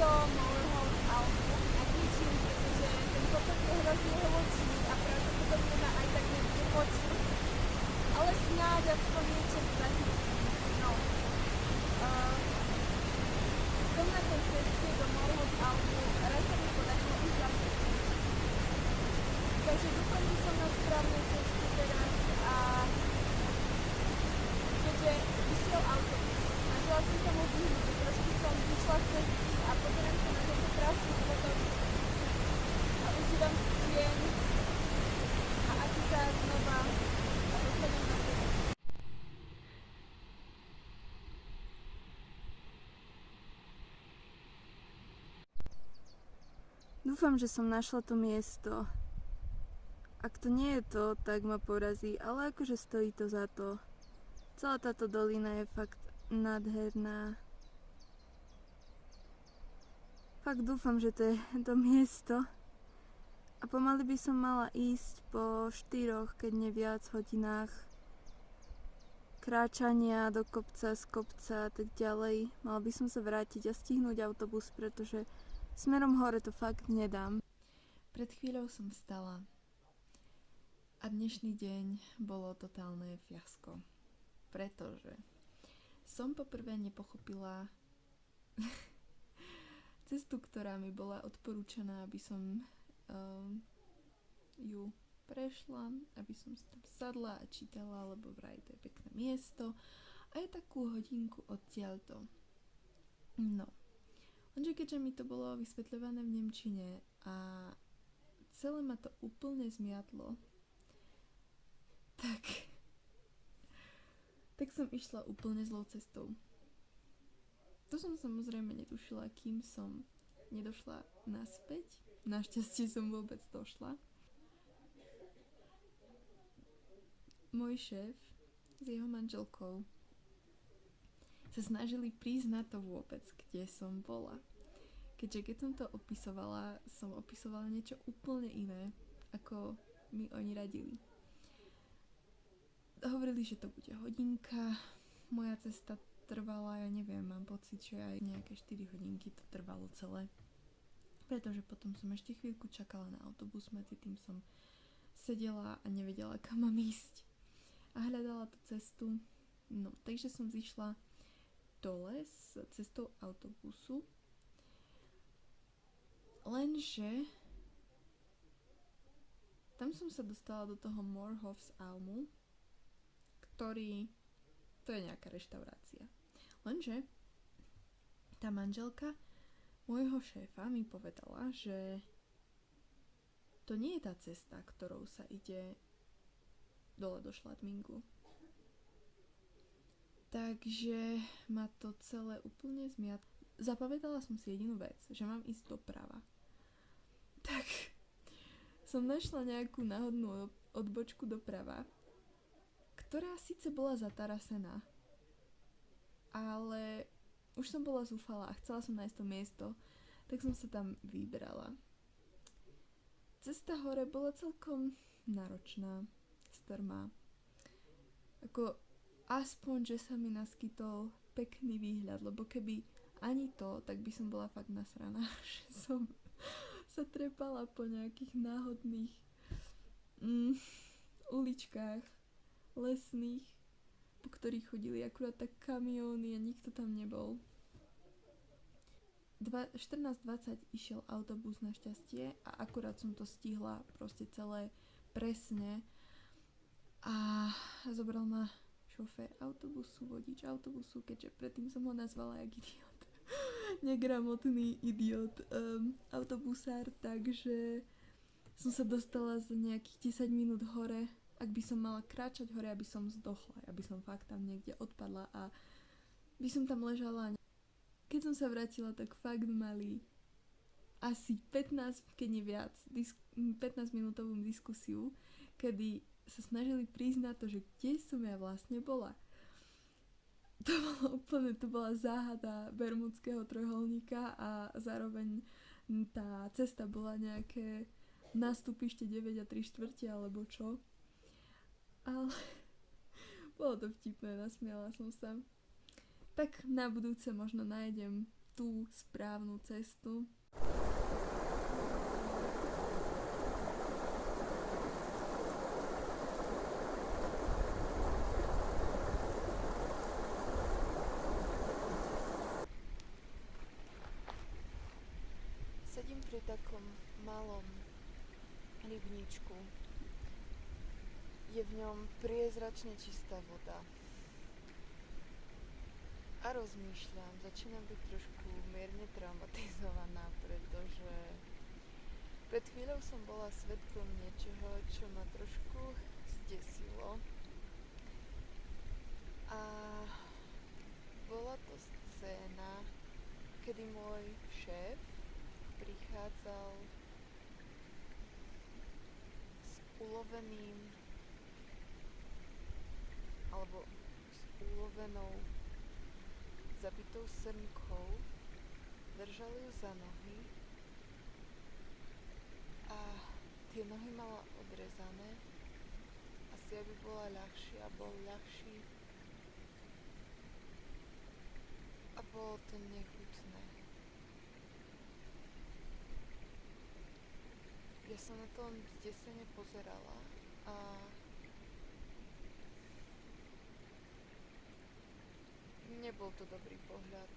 do Moorhouse Almu a kričím, pretože ten kopec je hrozne hlučný a pravdepodobne ma aj tak nebude počuť. Ale snáď aspoň niečo zachytím. No. Som na tej ceste do Moorhouse Almu, raz sa mi podarilo už zachytiť. Takže dúfam, že som na správnej ceste teraz a keďže išiel autobus, snažila som sa mu vyhnúť, trošku som vyšla z cesty a pozerám sa na tento krásny potom a užívam si deň a asi sa znova dostanem na cestu. Dúfam, že som našla to miesto. Ak to nie je to, tak ma porazí, ale akože stojí to za to. Celá táto dolina je fakt nádherná. Fakt dúfam, že to je to miesto. A pomaly by som mala ísť po 4, keď nie viac hodinách kráčania do kopca, z kopca a tak ďalej. Mala by som sa vrátiť a stihnúť autobus, pretože smerom hore to fakt nedám. Pred chvíľou som vstala a dnešný deň bolo totálne fiasko. Pretože som poprvé nepochopila cestu, ktorá mi bola odporúčaná, aby som ju prešla, aby som si tam sadla a čítala, lebo vraj to je pekné miesto a je takú hodinku odtiaľto. No, lenže keďže mi to bolo vysvetľované v nemčine a celé ma to úplne zmiatlo, tak som išla úplne zlou cestou. To som samozrejme netušila, kým som nedošla naspäť. Našťastie som vôbec došla. Môj šéf s jeho manželkou sa snažili prísť na to vôbec, kde som bola. Keďže keď som to opisovala niečo úplne iné, ako mi oni radili. Hovorili, že to bude hodinka, moja cesta trvala, ja neviem, mám pocit, že aj nejaké 4 hodinky to trvalo celé. Pretože potom som ešte chvíľku čakala na autobus, medzi tým som sedela a nevedela, kam mám ísť. A hľadala tú cestu. No, takže som zišla dole s cestou autobusu. Lenže tam som sa dostala do toho Moorhouse Almu, to je nejaká reštaurácia. Lenže tá manželka môjho šéfa mi povedala, že to nie je tá cesta, ktorou sa ide dole do Schladmingu. Takže ma to celé úplne zmiatlo. Zapamätala som si jedinú vec, že mám ísť doprava. Tak som našla nejakú náhodnú odbočku doprava, ktorá síce bola zatarasená, ale už som bola zúfalá a chcela som nájsť to miesto, tak som sa tam vybrala. Cesta hore bola celkom náročná, strmá. Ako aspoň, že sa mi naskytol pekný výhľad, lebo keby ani to, tak by som bola fakt nasraná, že som sa trepala po nejakých náhodných uličkách lesných, po ktorých chodili akurát tak kamióny a nikto tam nebol. 14:20 išiel autobus našťastie a akurát som to stihla proste celé presne a zobral ma šofér autobusu, vodič autobusu, keďže predtým som ho nazvala jak idiot. Negramotný idiot autobusár, takže som sa dostala za nejakých 10 minút hore. Ak by som mala kráčať hore, aby som zdochla, aby som fakt tam niekde odpadla a by som tam ležala. Keď som sa vrátila, tak fakt mali asi 15, keď nie viac, 15 minútovú diskusiu, kedy sa snažili prísť na to, že kde som ja vlastne bola. To bola záhada Bermudského trojuholníka a zároveň tá cesta bola nejaké nastupište 9 3/4 alebo čo. Ale bolo to vtipné, nasmiala som sa. Tak na budúce možno nájdem tú správnu cestu. Sedím pri takom malom rybníčku. Je v ňom priezračne čistá voda. A rozmýšľam, začínam byť trošku mierne traumatizovaná, pretože pred chvíľou som bola svedkom niečoho, čo ma trošku zdesilo. A bola to scéna, kedy môj šéf prichádzal s uloveným alebo s ulovenou zabitou srnkou, držal ju za nohy a tie nohy mala odrezané, asi aby bola ľahšia, bol ľahší a bolo to nechutné. Ja som na to zdesene pozerala a nebol to dobrý pohľad.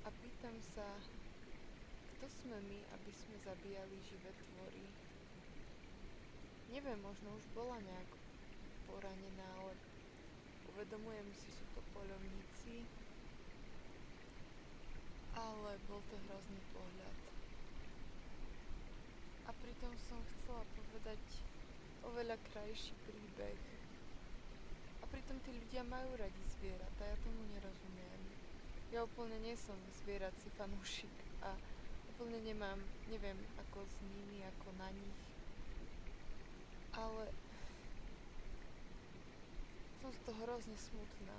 A pýtam sa, kto sme my, aby sme zabíjali živé tvory? Neviem, možno už bola nejak poranená, ale uvedomujem si, sú to poľovníci. Ale bol to hrozný pohľad. A pritom som chcela povedať oveľa krajší príbeh. A pritom tí ľudia majú radi zvieratá, ja tomu nerozumiem. Ja úplne nie som zvierací fanúšik a úplne neviem ako s nimi, ako na nich. Ale som z toho hrozne smutná.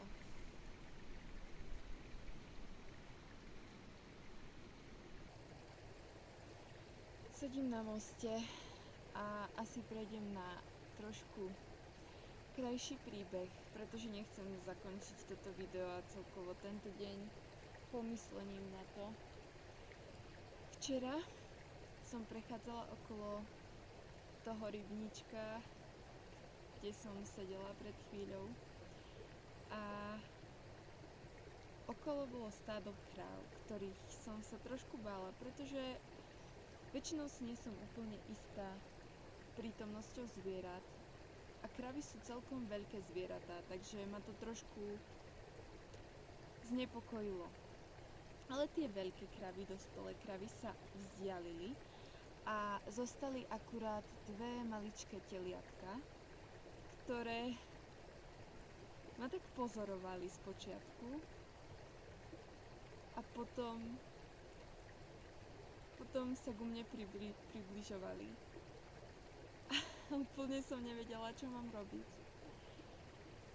Sedím na moste a asi prejdem na trošku krajší príbeh, pretože nechcem zakončiť toto video a celkovo tento deň pomyslením na to. Včera som prechádzala okolo toho rybníčka, kde som sedela pred chvíľou a okolo bolo stádo kráv, ktorých som sa trošku bála, pretože väčšinou si nie som úplne istá prítomnosťou zvierat a kravy sú celkom veľké zvieratá, takže ma to trošku znepokojilo. Ale tie veľké kravy, dospelé kravy sa vzdialili a zostali akurát dve maličké teliatka, ktoré ma tak pozorovali spočiatku a potom sa ku mne približovali. A úplne som nevedela, čo mám robiť.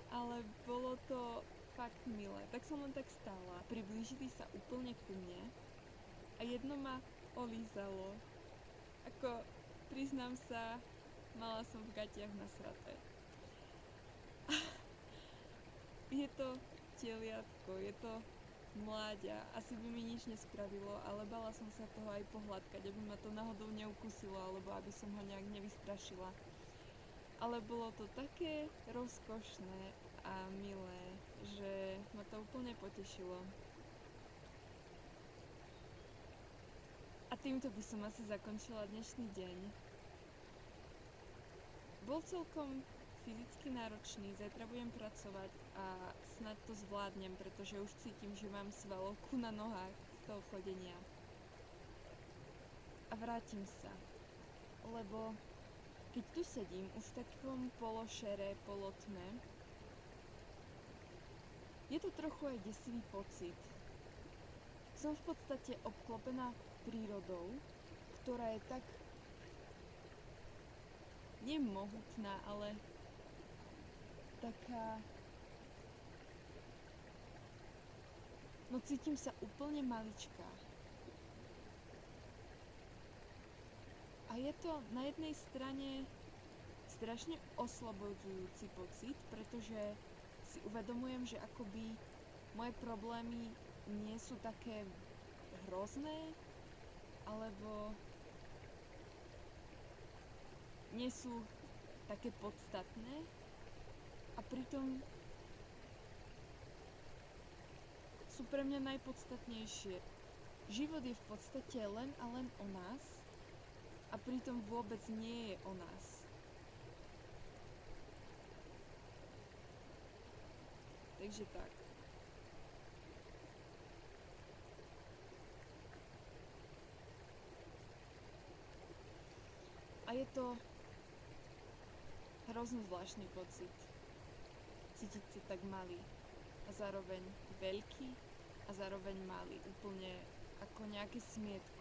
Ale bolo to fakt milé. Tak som len tak stála. Priblížili sa úplne ku mne a jedno ma olízalo. Ako, priznám sa, mala som v gatiach nasraté. Je to teliatko, je to mláďa, asi by mi nič nespravilo, ale bala som sa toho aj pohľadkať, aby ma to náhodou neukusilo, alebo aby som ho nejak nevystrašila. Ale bolo to také rozkošné a milé, že ma to úplne potešilo. A týmto by som asi zakončila dnešný deň. Bol celkom fyzicky náročný, zajtra budem pracovať a snad to zvládnem, pretože už cítim, že mám svalovku na nohách z toho chodenia. A vrátim sa, lebo keď tu sedím už v takom pološere, polotme, je to trochu aj desivý pocit. Som v podstate obklopená prírodou, ktorá je tak nie mohutná, ale taká... No cítim sa úplne maličká. A je to na jednej strane strašne oslobodzujúci pocit, pretože si uvedomujem, že akoby moje problémy nie sú také hrozné, alebo nie sú také podstatné a pritom sú pre mňa najpodstatnejšie. Život je v podstate len a len o nás a pritom vôbec nie je o nás. Takže tak. A je to hrozno zvláštny pocit. Cítiť sa tak malý a zároveň veľký a zároveň malý. Úplne ako nejaké smietko.